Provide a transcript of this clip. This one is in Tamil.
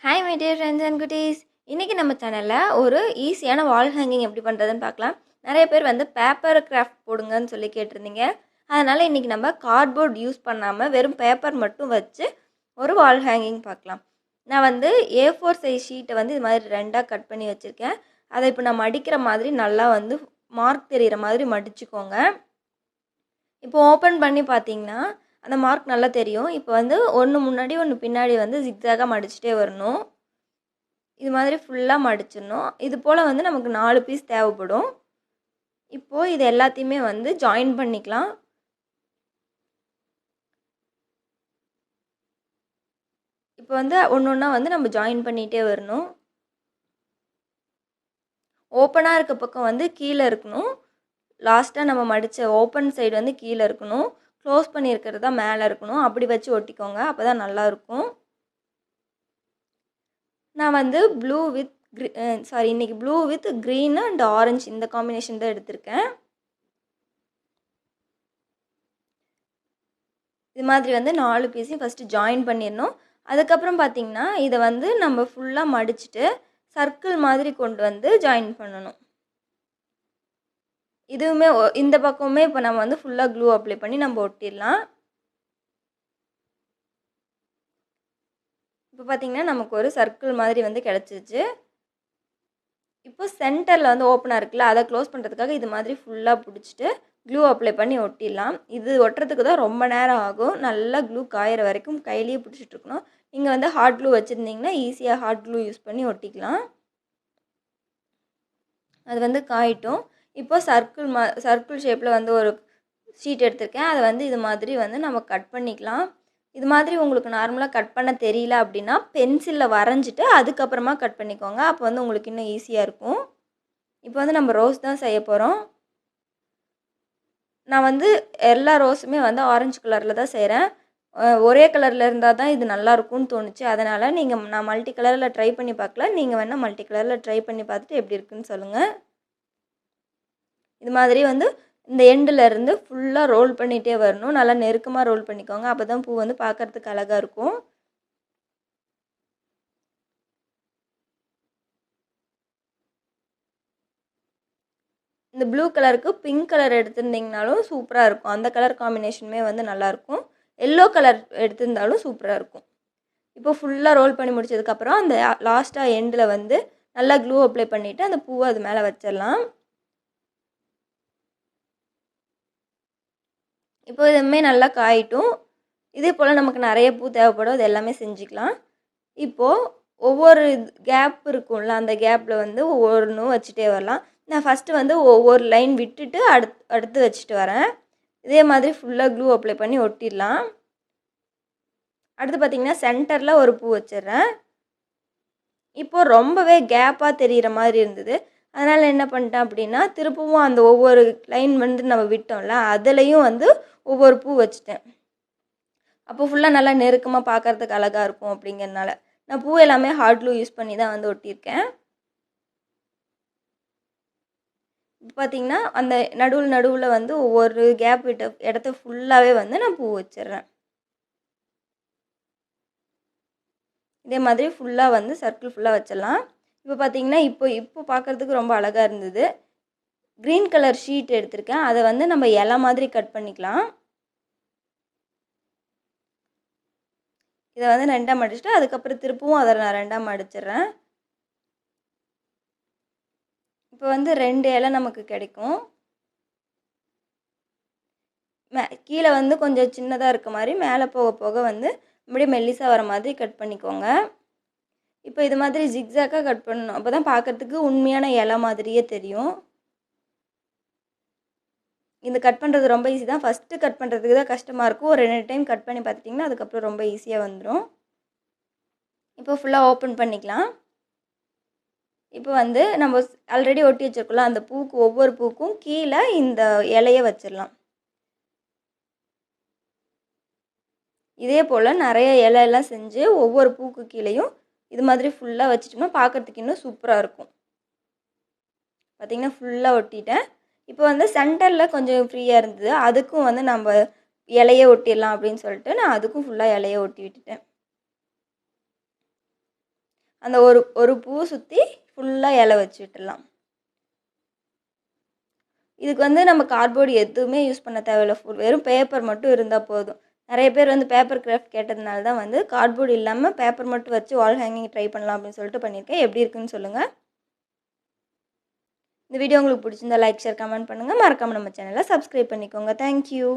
Hi my dear friends and குட்டீஸ். இன்றைக்கி நம்ம சேனலில் ஒரு ஈஸியான வால் ஹேங்கிங் எப்படி பண்ணுறதுன்னு பார்க்கலாம். நிறைய பேர் வந்து பேப்பர் கிராஃப்ட் போடுங்கன்னு சொல்லி கேட்டிருந்தீங்க. அதனால் இன்றைக்கி நம்ம கார்ட்போர்ட் யூஸ் பண்ணாமல் வெறும் பேப்பர் மட்டும் வச்சு ஒரு வால் ஹேங்கிங் பார்க்கலாம். நான் வந்து A4 சைஸ் ஷீட்டை வந்து இது மாதிரி ரெண்டாக கட் பண்ணி வச்சுருக்கேன். அதை இப்போ நான் மடிக்கிற மாதிரி நல்லா வந்து மார்க் தெரிகிற மாதிரி மடிச்சுக்கோங்க. இப்போ ஓப்பன் பண்ணி பார்த்தீங்கன்னா அந்த மார்க் நல்லா தெரியும். இப்போ வந்து ஒன்று முன்னாடி ஒன்று பின்னாடி வந்து ஜிக்ஸாகாக மடிச்சுட்டே வரணும். இது மாதிரி ஃபுல்லாக மடிச்சிடணும். இது போல் வந்து நமக்கு 4 பீஸ் தேவைப்படும். இப்போது இது எல்லாத்தையுமே வந்து ஜாயின் பண்ணிக்கலாம். இப்போ வந்து ஒன்று ஒன்றா வந்து நம்ம ஜாயின் பண்ணிகிட்டே வரணும். ஓப்பனாக இருக்க பக்கம் வந்து கீழே இருக்கணும். லாஸ்ட்டாக நம்ம மடித்த ஓப்பன் சைடு வந்து கீழே இருக்கணும். க்ளோஸ் பண்ணியிருக்கிறது தான் மேலே இருக்கணும். அப்படி வச்சு ஒட்டிக்கோங்க, அப்போ தான் நல்லாயிருக்கும். நான் வந்து இன்றைக்கி blue with green and orange இந்த காம்பினேஷன் தான் எடுத்திருக்கேன். இது மாதிரி வந்து 4 பீஸையும் ஃபஸ்ட்டு ஜாயின் பண்ணிடணும். அதுக்கப்புறம் பார்த்திங்கன்னா இதை வந்து நம்ம ஃபுல்லாக மடிச்சுட்டு சர்க்கிள் மாதிரி கொண்டு வந்து ஜாயின் பண்ணணும். இதுவுமே இந்த பக்கமே இப்போ நம்ம வந்து ஃபுல்லாக க்ளூ அப்ளை பண்ணி நம்ம ஒட்டிடலாம். இப்போ பார்த்திங்கன்னா நமக்கு ஒரு சர்க்கிள் மாதிரி வந்து கிடச்சிச்சு. இப்போ சென்டரில் வந்து ஓப்பனாக இருக்குல்ல, அதை க்ளோஸ் பண்ணுறதுக்காக இது மாதிரி ஃபுல்லாக பிடிச்சிட்டு க்ளூ அப்ளை பண்ணி ஒட்டிடலாம். இது ஒட்டுறதுக்கு தான் ரொம்ப நேரம் ஆகும். நல்லா க்ளூ காயிற வரைக்கும் கையிலேயே பிடிச்சிட்ருக்கணும். நீங்கள் வந்து ஹாட் க்ளூ வச்சுருந்தீங்கன்னா ஈஸியாக ஹாட் க்ளூ யூஸ் பண்ணி ஒட்டிக்கலாம். அது வந்து காயிட்டும். இப்போ சர்க்கிள் ஷேப்பில் வந்து ஒரு ஷீட் எடுத்திருக்கேன். அதை வந்து இது மாதிரி வந்து நம்ம கட் பண்ணிக்கலாம். இது மாதிரி உங்களுக்கு நார்மலாக கட் பண்ண தெரியல அப்படின்னா பென்சிலில் வரைஞ்சிட்டு அதுக்கப்புறமா கட் பண்ணிக்கோங்க. அப்போ வந்து உங்களுக்கு இன்னும் ஈஸியாக இருக்கும். இப்போ வந்து நம்ம ரோஸ் தான் செய்ய போகிறோம். நான் வந்து எல்லா ரோஸுமே வந்து ஆரஞ்சு கலரில் தான் செய்கிறேன். ஒரே கலரில் இருந்தால் தான் இது நல்லாயிருக்கும்னு தோணுச்சு. அதனால் நான் மல்டி கலரில் ட்ரை பண்ணி பார்க்கல. நீங்கள் வேணால் மல்டி கலரில் ட்ரை பண்ணி பார்த்துட்டு எப்படி இருக்குன்னு சொல்லுங்கள். இது மாதிரி வந்து இந்த எண்டுலேருந்து ஃபுல்லாக ரோல் பண்ணிகிட்டே வரணும். நல்லா நெருக்கமாக ரோல் பண்ணிக்கோங்க. அப்போ தான் பூ வந்து பார்க்குறதுக்கு அழகாக இருக்கும். இந்த ப்ளூ கலருக்கு பிங்க் கலர் எடுத்திருந்தீங்கனாலும் சூப்பராக இருக்கும். அந்த கலர் காம்பினேஷனுமே வந்து நல்லாயிருக்கும். எல்லோ கலர் எடுத்திருந்தாலும் சூப்பராக இருக்கும். இப்போ ஃபுல்லாக ரோல் பண்ணி முடிச்சதுக்கப்புறம் அந்த லாஸ்ட்டாக எண்டில் வந்து நல்லா க்ளூ அப்ளை பண்ணிவிட்டு அந்த பூவை அது மேலே வச்சிடலாம். இப்போ இதுவுமே நல்லா காயிட்டும். இதே போல் நமக்கு நிறைய பூ தேவைப்படும். அது எல்லாமே செஞ்சுக்கலாம். இப்போது ஒவ்வொரு கேப் இருக்கும்ல, அந்த கேப்பில் வந்து ஒவ்வொன்றும் வச்சுட்டே வரலாம். நான் ஃபஸ்ட்டு வந்து ஒவ்வொரு லைன் விட்டுட்டு அடுத்து வச்சுட்டு வரேன். இதே மாதிரி ஃபுல்லாக க்ளூ அப்ளை பண்ணி ஒட்டிடலாம். அடுத்து பார்த்திங்கன்னா சென்டரில் ஒரு பூ வச்சிடுறேன். இப்போது ரொம்பவே கேப்பாக தெரிகிற மாதிரி இருந்தது. அதனால் என்ன பண்ணிட்டேன் அப்படின்னா திருப்பவும் அந்த ஒவ்வொரு லைன் வந்து நம்ம விட்டோம்ல, அதுலேயும் வந்து ஒவ்வொரு பூ வச்சுட்டேன். அப்போ ஃபுல்லாக நல்லா நெருக்கமாக பார்க்குறதுக்கு அழகாக இருக்கும். அப்படிங்கிறதுனால நான் பூ எல்லாமே ஹாட் க்ளூ யூஸ் பண்ணி தான் வந்து ஒட்டியிருக்கேன். இப்போ பார்த்திங்கன்னா அந்த நடுவில் வந்து ஒவ்வொரு கேப் விட்ட இடத்த ஃபுல்லாகவே வந்து நான் பூ வச்சிடுறேன். இதே மாதிரி ஃபுல்லாக வந்து சர்க்கிள் ஃபுல்லாக வச்சிடலாம். இப்போ பார்த்திங்கன்னா இப்போ பார்க்குறதுக்கு ரொம்ப அழகாக இருந்தது. க்ரீன் கலர் ஷீட் எடுத்திருக்கேன். அதை வந்து நம்ம இலை மாதிரி கட் பண்ணிக்கலாம். இதை வந்து ரெண்டாக மடிச்சுட்டு அதுக்கப்புறம் திருப்பவும் அதை நான் ரெண்டாக மடிச்சிடுறேன். இப்போ வந்து 2 இலை நமக்கு கிடைக்கும். கீழே வந்து கொஞ்சம் சின்னதாக இருக்க மாதிரி, மேலே போக போக வந்து அப்படியே மெல்லிசாக வர மாதிரி கட் பண்ணிக்கோங்க. இப்போ இது மாதிரி ஜிக்ஸாக்காக கட் பண்ணணும். அப்போ தான் பார்க்குறதுக்கு உண்மையான இலை மாதிரியே தெரியும். இந்த கட் பண்ணுறது ரொம்ப ஈஸி தான். ஃபஸ்ட்டு கட் பண்ணுறதுக்கு தான் கஷ்டமாக இருக்கும். ஒரு 2 டைம் கட் பண்ணி பார்த்துட்டிங்கன்னா அதுக்கப்புறம் ரொம்ப ஈஸியாக வந்துடும். இப்போ ஃபுல்லாக ஓப்பன் பண்ணிக்கலாம். இப்போ வந்து நம்ம ஆல்ரெடி ஒட்டி வச்சுருக்கோம்ல, அந்த ஒவ்வொரு பூக்கும் கீழே இந்த இலையை வச்சிடலாம். இதே போல் நிறைய இலையெல்லாம் செஞ்சு ஒவ்வொரு பூக்கு கீழேயும் இது மாதிரி ஃபுல்லாக வச்சுட்டோம்னா பார்க்குறதுக்கு இன்னும் சூப்பராக இருக்கும். பார்த்திங்கன்னா ஃபுல்லாக ஒட்டிட்டேன். இப்போ வந்து சென்டரில் கொஞ்சம் ஃப்ரீயாக இருந்தது. அதுக்கும் வந்து நம்ம இலையை ஒட்டிடலாம் அப்படின்னு சொல்லிட்டு நான் அதுக்கும் ஃபுல்லாக இலையை ஒட்டி விட்டுட்டேன். அந்த ஒரு பூ சுற்றி ஃபுல்லாக இலை வச்சு விட்டுடலாம். இதுக்கு வந்து நம்ம கார்ட்போர்டு எதுவுமே யூஸ் பண்ண தேவையில்ல. வெறும் பேப்பர் மட்டும் இருந்தால் போதும். நிறைய பேர் வந்து பேப்பர் கிராஃப்ட் கேட்டதுனால தான் வந்து கார்ட்போர்டு இல்லாமல் பேப்பர் மட்டும் வச்சு வால் ஹேங்கிங் ட்ரை பண்ணலாம் அப்படின்னு சொல்லிட்டு பண்ணியிருக்கேன். எப்படி இருக்குன்னு சொல்லுங்கள். இந்த வீடியோ உங்களுக்கு பிடிச்சிருந்தா லைக், ஷேர், கமெண்ட் பண்ணுங்கள். மறக்காமல் நம்ம சேனலை சப்ஸ்கிரைப் பண்ணிக்கோங்க. தேங்க்யூ.